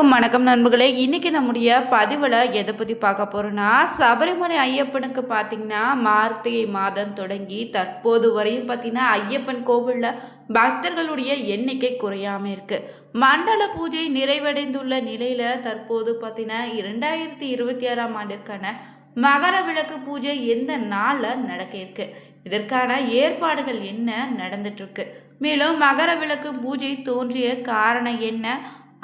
எல்லாருக்கும் வணக்கம் நண்பர்களே. இன்னைக்கு நம்முடைய பதிவில் எதை பற்றி பார்க்க போகிறோன்னா, சபரிமலை ஐயப்பனுக்கு பார்த்திங்கன்னா மார்கழி மாதம் தொடங்கி தற்போது வரையும் பார்த்திங்கன்னா ஐயப்பன் கோவிலில் பக்தர்களுடைய எண்ணிக்கை குறையாமல் இருக்குது. மண்டல பூஜை நிறைவடைந்துள்ள நிலையில் தற்போது பார்த்திங்கன்னா 2026ஆம் ஆண்டிற்கான மகர விளக்கு பூஜை எந்த நாளில் நடக்க இருக்கு, இதற்கான ஏற்பாடுகள் என்ன நடந்துட்டுருக்கு, மேலும் மகர விளக்கு பூஜை தோன்றிய காரணம் என்ன,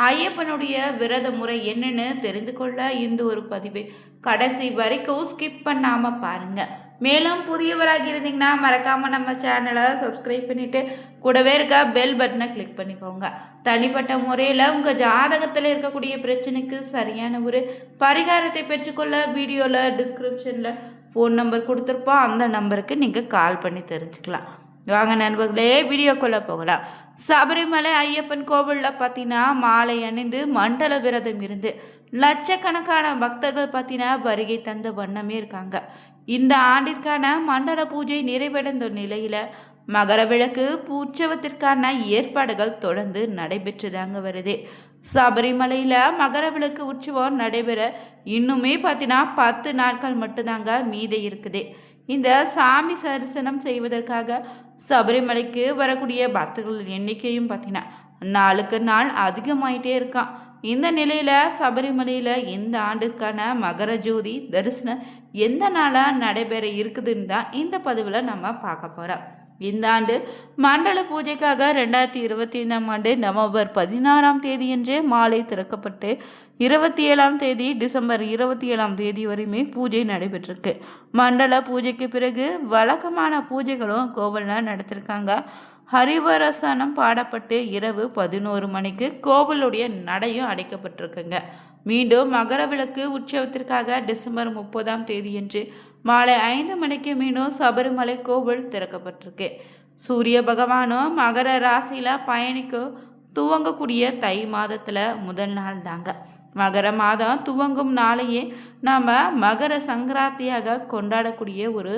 ஐயப்பனுடைய விரத முறை என்னன்னு தெரிந்து கொள்ள இந்த ஒரு பதிவை கடைசி வரைக்கும் ஸ்கிப் பண்ணாமல் பாருங்கள். மேலும் புதியவராக இருந்தீங்கன்னா மறக்காமல் நம்ம சேனலை சப்ஸ்கிரைப் பண்ணிவிட்டு கூடவே இருக்க பெல் பட்டனை கிளிக் பண்ணிக்கோங்க. தனிப்பட்ட முறையில் உங்கள் ஜாதகத்தில் இருக்கக்கூடிய பிரச்சனைக்கு சரியான ஒரு பரிகாரத்தை பெற்றுக்கொள்ள வீடியோவில் டிஸ்கிரிப்ஷனில் ஃபோன் நம்பர் கொடுத்துருப்போம். அந்த நம்பருக்கு நீங்கள் கால் பண்ணி தெரிஞ்சுக்கலாம். வாங்க நண்பர்களே, வீடியோக்குள்ளே போகலாம். சபரிமலை ஐயப்பன் கோவிலில் பார்த்தீங்கன்னா மாலை அணிந்து மண்டல விரதம் இருந்து லட்சக்கணக்கான பக்தர்கள் பார்த்தீங்கன்னா வருகை தந்த வண்ணமே இருக்காங்க. இந்த ஆண்டிற்கான மண்டல பூஜை நிறைவடைந்த நிலையில் மகர விளக்கு உற்சவத்திற்கான ஏற்பாடுகள் தொடர்ந்து நடைபெற்றுதாங்க வருது. சபரிமலையில் மகர விளக்கு உற்சவம் நடைபெற இன்னுமே பார்த்தீங்கன்னா 10 நாட்கள் மட்டும்தாங்க மீதி இருக்குது. இந்த சாமி தரிசனம் செய்வதற்காக சபரிமலைக்கு வரக்கூடிய பக்தர்கள் எண்ணிக்கையும் பார்த்தீங்கன்னா நாளுக்கு நாள் அதிகமாயிட்டே இருக்கான். இந்த நிலையில் சபரிமலையில் இந்த ஆண்டுக்கான மகர ஜோதி தரிசனம் எந்த நாளாக நடைபெற இருக்குதுன்னு தான் இந்த பதிவில் நம்ம பார்க்க போகிறோம். இந்த ஆண்டு மண்டல பூஜைக்காக 2025ஆம் ஆண்டு நவம்பர் 16ஆம் தேதியன்று மாலை திறக்கப்பட்டு 27ஆம் தேதி டிசம்பர் 27ஆம் தேதி வரையுமே பூஜை நடைபெற்றிருக்கு. மண்டல பூஜைக்கு பிறகு வழக்கமான பூஜைகளும் கோவிலில் நடத்திருக்காங்க. ஹரிவரசனம் பாடப்பட்டு இரவு 11 மணிக்கு கோவிலுடைய நடையும் அடைக்கப்பட்டிருக்குங்க. மீண்டும் மகர விளக்கு உற்சவத்திற்காக டிசம்பர் 30ஆம் தேதியன்று மாலை 5 மணிக்கு மீண்டும் சபரிமலை கோவில் திறக்கப்பட்டிருக்கு. சூரிய பகவானும் மகர ராசியில் பயணிக்க துவங்கக்கூடிய தை மாதத்தில் முதல் நாள் தாங்க. மகர மாதம் துவங்கும் நாளையே நாம் மகர சங்கராந்தியாக கொண்டாடக்கூடிய ஒரு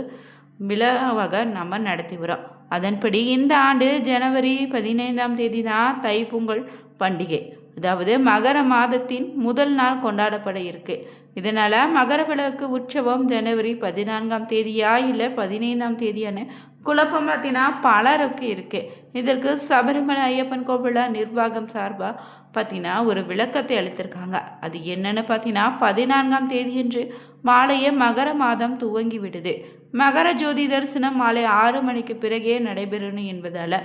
விழாவாக நம்ம நடத்தி வரோம். அதன்படி இந்த ஆண்டு ஜனவரி 15ஆம் தேதி தான் தைப்பொங்கல் பண்டிகை, அதாவது மகர மாதத்தின் முதல் நாள் கொண்டாடப்பட இருக்கு. இதனால் மகர விளக்கு உற்சவம் ஜனவரி 14ஆம் தேதியா இல்லை 15ஆம் தேதியான குழப்பம் பார்த்தீங்கன்னா பலருக்கு இருக்குது. இதற்கு சபரிமலை ஐயப்பன் கோவிலில் நிர்வாகம் சார்பாக பார்த்தீங்கன்னா ஒரு விளக்கத்தை அளித்திருக்காங்க. அது என்னன்னு பார்த்தீங்கன்னா 14ஆம் தேதியன்று மாலையே மகர மாதம் துவங்கி விடுது. மகர ஜோதி தரிசனம் மாலை 6 மணிக்கு பிறகே நடைபெறணும் என்பதால்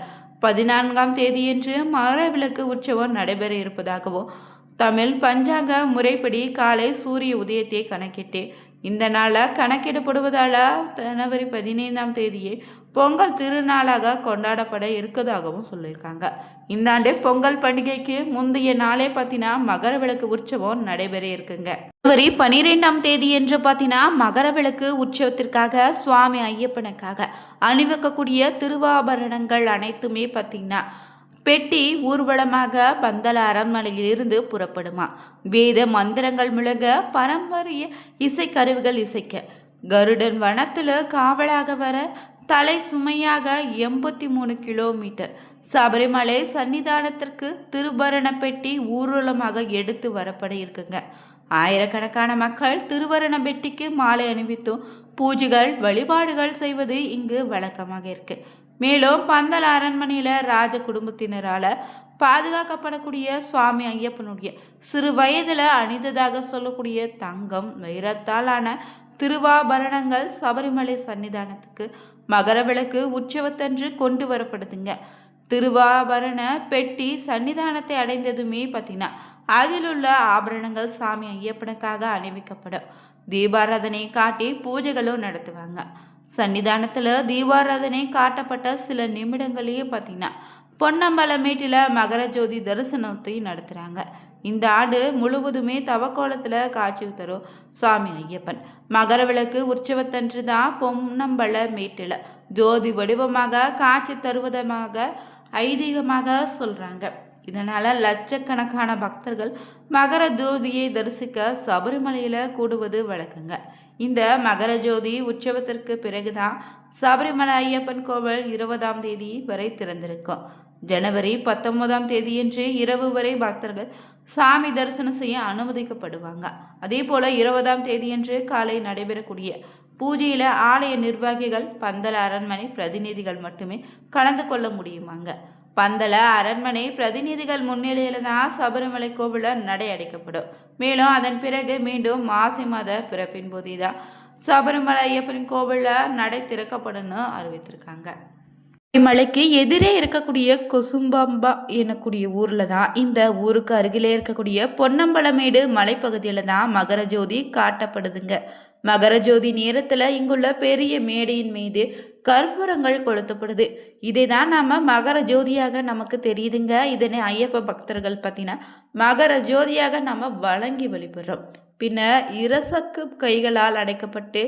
14ஆம் தேதியன்று மகர விளக்கு உற்சவம் நடைபெற இருப்பதாகவும் தமிழ் பஞ்சாங்க முறைப்படி காலை சூரிய உதயத்தை கணக்கிட்டு இந்த நாளை கணக்கிடப்படுவதால் ஜனவரி 15ஆம் தேதியே பொங்கல் திருநாளாக கொண்டாடப்பட இருக்கதாகவும் சொல்லியிருக்காங்க. இந்த ஆண்டு பொங்கல் பண்டிகைக்கு முந்தைய நாளே பார்த்தீங்கன்னா மகர விளக்கு உற்சவம் நடைபெற இருக்குங்க. ஜனவரி 12ஆம் தேதி என்று பார்த்தீங்கன்னா மகர விளக்கு உற்சவத்திற்காக சுவாமி ஐயப்பனுக்காக அணிவிக்கக்கூடிய திருவாபரணங்கள் அனைத்துமே பார்த்தீங்கன்னா பெட்டி ஊர்வலமாக பந்தல அரண்மனையிலிருந்து புறப்படுமா. வேத மந்திரங்கள் முழங்க பாரம்பரிய இசைக்கருவிகள் இசைக்க கருடன் வனத்தில் காவலாக வர தலை சுமையாக 83 கிலோமீட்டர் சபரிமலை சன்னிதானத்திற்கு திருபரண பெட்டி ஊர்வலமாக எடுத்து வரப்பட இருக்குங்க. ஆயிரக்கணக்கான மக்கள் திருவரண பெட்டிக்கு மாலை அணிவித்தும் பூஜைகள் வழிபாடுகள் செய்வது இங்கு வழக்கமாக இருக்கு. மேலும் பந்தல் அரண்மனையில் ராஜ குடும்பத்தினரால் பாதுகாக்கப்படக்கூடிய சுவாமி ஐயப்பனுடைய சிறு வயதில் அணிந்ததாக சொல்லக்கூடிய தங்கம் வைரத்தாலான திருவாபரணங்கள் சபரிமலை சன்னிதானத்துக்கு மகர விளக்கு உற்சவத்தன்று கொண்டு வரப்படுதுங்க. திருவாபரண பெட்டி சன்னிதானத்தை அடைந்ததுமே பார்த்தீங்கன்னா அதில் உள்ள ஆபரணங்கள் சாமி ஐயப்பனுக்காக அணிவிக்கப்படும். தீபாராதனை காட்டி பூஜைகளும் நடத்துவாங்க. சன்னிதானத்தில் தீபாராதனை காட்டப்பட்ட சில நிமிடங்களையே பார்த்தீங்கன்னா பொன்னம்பலமேட்டில் மகர ஜோதி தரிசனத்தையும் நடத்துகிறாங்க. இந்த ஆண்டு முழுவதுமே தவக்கோலத்தில் காட்சி தரும் சுவாமி ஐயப்பன் மகர விளக்கு உற்சவத்தன்று தான் பொன்னம்பலமேட்டில் ஜோதி வடிவமாக காட்சி தருவதாக ஐதீகமாக சொல்கிறாங்க. இதனால் லட்சக்கணக்கான பக்தர்கள் மகர ஜோதியை தரிசிக்க சபரிமலையில் கூடுவது வழக்கங்க. இந்த மகர ஜோதி உற்சவத்திற்கு பிறகுதான் சபரிமலை ஐயப்பன் கோவில் 20ஆம் தேதி வரை திறந்திருக்கும். ஜனவரி 19ஆம் தேதியன்று இரவு வரை பக்தர்கள் சாமி தரிசனம் செய்ய அனுமதிக்கப்படுவாங்க. அதே போல் 20ஆம் தேதியன்று காலை நடைபெறக்கூடிய பூஜையில் ஆலய நிர்வாகிகள், பந்தல அரண்மனை பிரதிநிதிகள் மட்டுமே கலந்து கொள்ள முடியுமாங்க. பந்தல அரண்மனை பிரதிநிதிகள் முன்னிலையில தான் சபரிமலை கோவில நடை அடைக்கப்படும். மேலும் அதன் பிறகு மீண்டும் மாசி மாத பிறப்பின் போதுதான் சபரிமலை ஐயப்பன் கோவில நடை திறக்கப்படும்னு அறிவித்திருக்காங்க. மலைக்கு எதிரே இருக்கக்கூடிய கொசும்பம்பா எனக்கூடிய ஊரில் தான், இந்த ஊருக்கு அருகிலே இருக்கக்கூடிய பொன்னம்பலமேடு மலைப்பகுதியில் தான் மகர ஜோதி காட்டப்படுதுங்க. மகர ஜோதி நேரத்தில் இங்குள்ள பெரிய மேடையின் மீது கற்பூரங்கள் கொளுத்தப்படுது. இதை தான் நாம மகர ஜோதியாக நமக்கு தெரியுதுங்க. இதனை ஐயப்ப பக்தர்கள் பார்த்தீங்கன்னா மகர ஜோதியாக நம்ம வழங்கி வழிபடுறோம். பின்னர் இரசக்கு கைகளால் அடைக்கப்பட்டு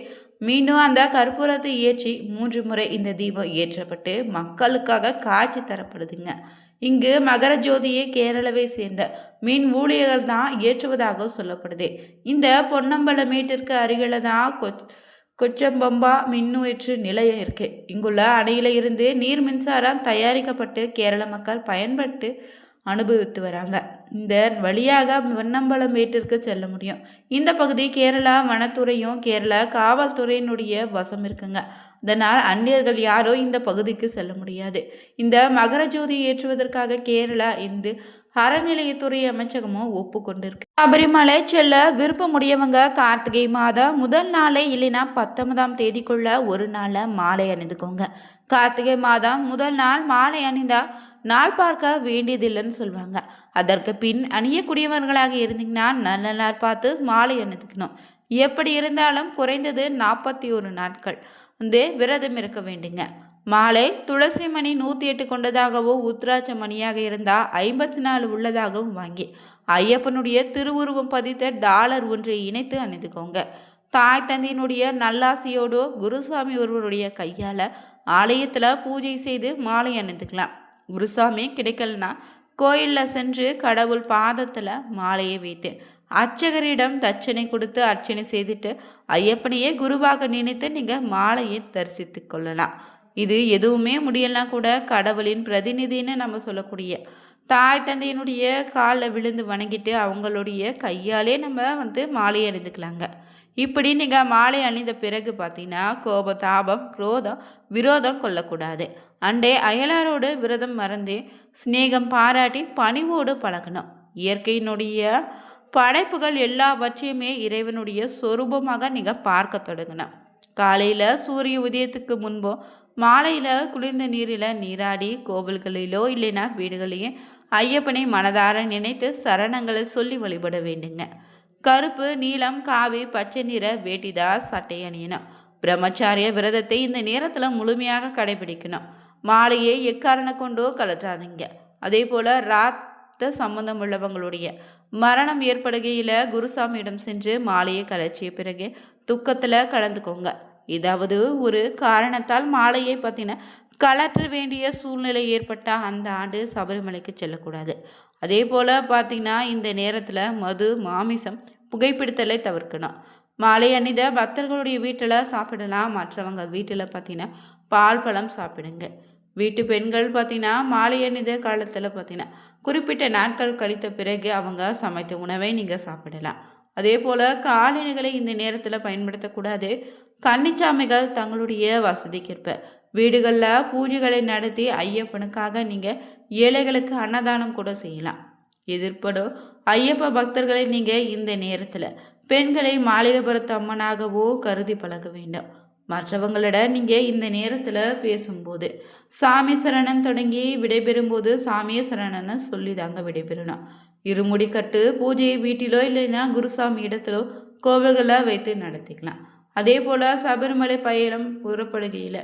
மீண்டும் அந்த கற்பூரத்தை ஏற்றி 3 முறை இந்த தீபம் ஏற்றப்பட்டு மக்களுக்காக காட்சி தரப்படுதுங்க. இங்கு மகர ஜோதியை கேரளாவை சேர்ந்த மீன் ஊழியர்கள் தான் ஏற்றுவதாக சொல்லப்படுது. இந்த பொன்னம்பலமேட்டிற்கு அருகில தான் கொச்சம்பம்பா மின்னூற்று நிலையம் இருக்கு. இங்குள்ள அணையில இருந்து நீர் மின்சாரம் தயாரிக்கப்பட்டு கேரள மக்கள் பயன்பட்டு அனுபவித்து வராங்க. இந்த வழியாக பொன்னம்பலமேட்டிற்கு செல்ல முடியும். இந்த பகுதி கேரளா வனத்துறையும் கேரளா காவல்துறையினுடைய வசம் இருக்குங்க. அதனால் அந்நியர்கள் யாரோ இந்த பகுதிக்கு செல்ல முடியாது. இந்த மகர ஜோதி ஏற்றுவதற்காக கேரளா இந்து அறநிலையத்துறை அமைச்சகமும் ஒப்புக்கொண்டிருக்கு. சபரிமலை செல்ல விருப்பமுடையவங்க கார்த்திகை மாதம் முதல் நாளே இல்லைன்னா 19ஆம் தேதிக்குள்ள ஒரு நாள மாலை அணிந்துக்கோங்க. கார்த்திகை மாதம் முதல் நாள் மாலை அணிந்தா நாள் பார்க்க வேண்டியதில்லைன்னு சொல்லுவாங்க. அதற்கு பின் அணியக்கூடியவர்களாக இருந்தீங்கன்னா நல்ல நாள் பார்த்து மாலை அணிந்துக்கணும். எப்படி இருந்தாலும் குறைந்தது 41 நாட்கள் விரதம் இருக்க வேண்டுங்க. மாலை துளசி மணி 108 கொண்டதாகவும் உத்ராட்ச மணியாக இருந்தால் 54 உள்ளதாகவும் வாங்கி ஐயப்பனுடைய திருவுருவம் பதித்த டாலர் ஒன்றை இணைத்து அணிந்துக்கோங்க. தாய் தந்தையினுடைய நல்லாசியோடு குருசாமி ஒருவருடைய கையால் ஆலயத்தில் பூஜை செய்து மாலை அணிந்துக்கலாம். குருசாமி கிடைக்கலனா கோயிலில் சென்று கடவுள் பாதத்தில் மாலையை வைத்து அர்ச்சகரிடம் தட்சணை கொடுத்து அர்ச்சனை செய்துட்டு ஐயப்பனையே குருவாக நினைத்து நீங்கள் மாலையை தரிசித்து கொள்ளலாம். இது எதுவுமே முடியலாம் கூட கடவுளின் பிரதிநிதின்னு நம்ம சொல்லக்கூடிய தாய் தந்தையினுடைய காலில் விழுந்து வணங்கிட்டு அவங்களுடைய கையாலே நம்ம மாலை அணிந்துக்கலாங்க. இப்படி நீங்கள் மாலை அணிந்த பிறகு பார்த்தீங்கன்னா கோப தாபம் குரோதம் விரோதம் கொள்ளக்கூடாது. அண்டே அயலாரோடு விரதம் மறந்து சிநேகம் பாராட்டி பணிவோடு பழகணும். இயற்கையினுடைய படைப்புகள் எல்லாவற்றையுமே இறைவனுடைய சொரூபமாக நீங்கள் பார்க்க தொடங்கணும். காலையில் சூரிய உதயத்துக்கு முன்போ மாலையில் குளிர்ந்த நீரில் நீராடி கோவில்களிலோ இல்லைன்னா வீடுகளையும் ஐயப்பனை மனதார நினைத்து சரணங்களை சொல்லி வழிபட வேண்டுங்க. கருப்பு நீலம் காவி பச்சை நிற வேட்டிதா சட்டை அணியணும். பிரம்மச்சாரிய விரதத்தை இந்த நேரத்தில் முழுமையாக கடைபிடிக்கணும். மாலையை எக்காரணம் கொண்டோ கலற்றாதீங்க. அதே போல் ராத்த சம்பந்தம் உள்ளவங்களுடைய மரணம் ஏற்படுகையில் குருசாமியிடம் சென்று மாலையை கலைச்சிய பிறகு துக்கத்தில் கலந்துக்கோங்க. ஏதாவது ஒரு காரணத்தால் மாலையை பற்றின கலற்ற வேண்டிய சூழ்நிலை ஏற்பட்டால் அந்த ஆண்டு சபரிமலைக்கு செல்லக்கூடாது. அதே போல் பார்த்திங்கன்னா இந்த நேரத்தில் மது மாமிசம் புகைப்பிடித்தலை தவிர்க்கணும். மாலை அணிந்த பக்தர்களுடைய வீட்டில் சாப்பிடலாம். மற்றவங்க வீட்டில் பார்த்தீங்கன்னா பால் பழம் சாப்பிடுங்க. வீட்டு பெண்கள் பார்த்தீங்கன்னா மாலை அணிந்த காலத்தில் பார்த்தீங்கன்னா குறிப்பிட்ட நாட்கள் கழித்த பிறகு அவங்க சமைத்த உணவை நீங்கள் சாப்பிடலாம். அதே போல் காலணிகளை இந்த நேரத்தில் பயன்படுத்தக்கூடாது. கன்னிச்சாமிகள் தங்களுடைய வசதிக்கேற்ப வீடுகளில் பூஜைகளை நடத்தி ஐயப்பனுக்காக நீங்கள் ஏழைகளுக்கு அன்னதானம் கூட செய்யலாம். எதிர்ப்படும் ஐயப்ப பக்தர்களை நீங்கள் இந்த நேரத்தில் பெண்களை மாளிகைபுரத்து அம்மனாகவோ கருதி பழக வேண்டும். மற்றவங்களிடம் நீங்கள் இந்த நேரத்தில் பேசும்போது சாமி சரணன் தொடங்கி விடைபெறும்போது சாமிய சரணன்னு சொல்லி தாங்க விடைபெறணும். இருமுடி கட்டு பூஜையை வீட்டிலோ இல்லைன்னா குருசாமி இடத்திலோ கோவில்களில் வைத்து நடத்திக்கலாம். அதே போல் சபரிமலை பயணம் புறப்படுகையில்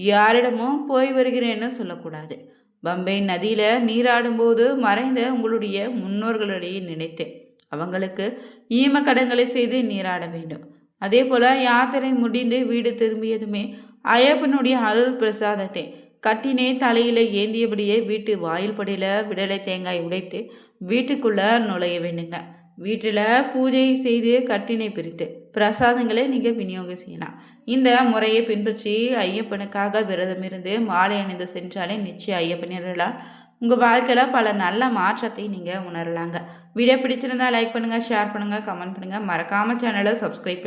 யாரிடமும் போய் வருகிறேன்னு சொல்லக்கூடாது. பம்பை நதியில் நீராடும்போது மறைந்த உங்களுடைய முன்னோர்களுடைய நினைத்து அவங்களுக்கு ஈம கடன்களை செய்து நீராட வேண்டும். அதே போல் யாத்திரை முடிந்து வீடு திரும்பியதுமே ஐயப்பனுடைய அருள் பிரசாதத்தை கட்டினே தலையில் ஏந்தியபடியே வீட்டு வாயில் படியில் விடலை தேங்காய் உடைத்து வீட்டுக்குள்ளே நுழைய வேண்டுங்க. வீட்டில் பூஜை செய்து கட்டினை பிரித்து பிரசாதங்களை நீங்கள் விநியோகம் செய்யலாம். இந்த முறையை பின்பற்றி ஐயப்பனுக்காக விரதம் இருந்து மாலை அணிந்து சென்றாலே நிச்சயம் ஐயப்பனர்களால் உங்கள் வாழ்க்கையில் பல நல்ல மாற்றத்தை நீங்கள் உணரலாங்க. வீடியோ பிடிச்சிருந்தா லைக் பண்ணுங்கள், ஷேர் பண்ணுங்கள், கமெண்ட் பண்ணுங்கள். மறக்காமல் சேனலை சப்ஸ்கிரைப்